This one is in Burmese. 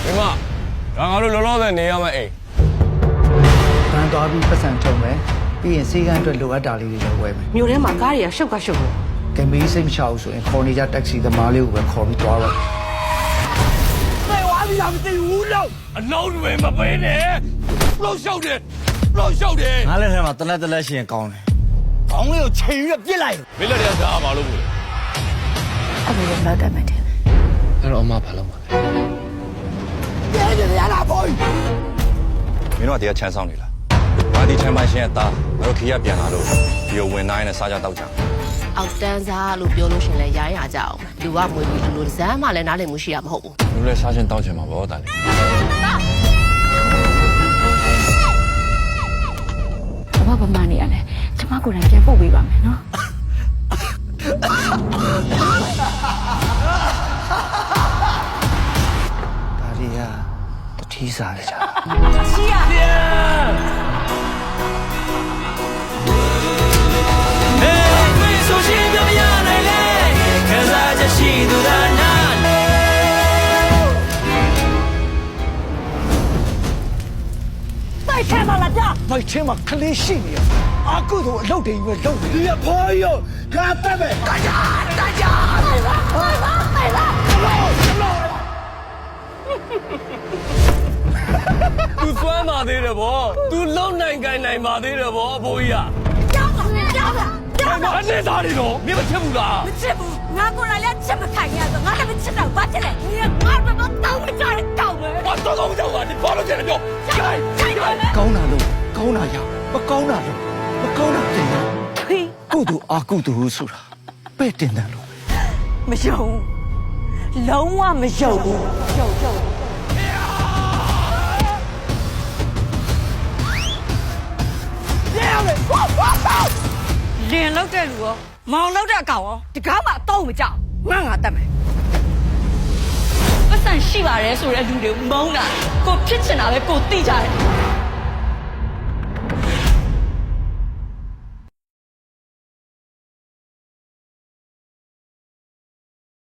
ဒီမှာငါတို့လောလောဆယ်နေရမယ်အိမ် ဘန်သွားပြီးပတ်စံထုံမယ်ပြီးရင်စေကန်းအတွက်လိုအပ်တာလေးတွေလည်းဝယ်မယ် မြို့ထဲမှာကားတွေကရှုပ်ကရှုပ်ဘူး ကင်မီစိတ်မချဘူးဆိုရင်ခေါ်နေကြတက္ကစီသမားလေးကိုပဲခေါ်ပြီးသွားတော့ အလုံးတွေမပေးနဲ့လှုပ်ရှုပ်တယ်လှုပ်ရှုပ်တယ် ငါလည်းထဲမှာတလက်တလက်ရှင်ကောင်းတယ်။ခေါင်းလေးကိုချိန်ပြီးပြစ်လိုက် မင်းလက်တွေကစားပါလို့ဘူး အဲ့လိုလောက်တတ်မယ်တဲ့ အဲ့တော့အမဘာလုပ်မှာလဲ ။ရလာပေါ် မင်းတို့ကတရားချမ်းဆောင်နေလား။ဘာဒီချမ်းပါရှင်ရဲ့သားငါတို့ခီးရပြန်လာလို့ဒီကိုဝင်တိုင်းနဲ့စားကြတောက်ကြ အောက်တန်းစားလို့ပြောလို့ရှင်လဲရိုင်းရကြအောင်လူကမွေးပြီးလူဇမ်းမှလည်းနားလည်မှုရှိရမဟုတ်ဘူး ။လူလည်းစားချင်းတောက်ချင်မှာပေါ့တာလေ ဘာမှမနေရနဲ့ကျမကိုယ်တိုင်ပြန်ပို့ပေးပါမယ်နော် ဒါတွေကတတိစားကြ တိုက်ထဲမှာခလေးရှိနေရ။အာကုသို့အလုပ်တွေပဲလုပ်နေ။ဒီအဖိုးရောငါတက်ပဲ။တကြသူစွမ်းပါသေးတယ်ဗောသူလုံနိုင်ကိုင်နိုင်ပါသေးတယ်ဗောအဖိုးကြီး ကြောက်ပါကြောက်ပါကြောက်ပါ အနေသားတွေတော့မင်းမချစ်ဘူးလား မချစ်ဘူးငါကိုယ်တိုင်လည်းချက်မထိုင်ရဆိုငါလည်းမချစ်တော့ဘာချစ်လဲငါဘာတောင်းမကြတဲ့တောင်းမယ် ဘာတော့တော့ကြောက်တာဒီဘာလို့ကျန်တယ်ပြောကြိုင် ကောင်းတာလို့ကောင်းတာရမကောင်းတာလို့မကောင်းတာတင်တာ ထွေး ကုသိုလ်အာကုသိုလ်ဆိုတာပဲ့တင်တယ်လို့ မယုံလုံးဝမယုံဘူးယုံလင်လောက်တဲ့လူရောမောင်လောက်တဲ့အကောင်ရောတကားမှအတော့မကြောက်ငါတတ်မယ်ပတ်စံရှိပါတယ်ဆိုတဲ့လူတွေမုန်းတာကိုဖြစ်ချင်တာပဲကိုသိကြတယ်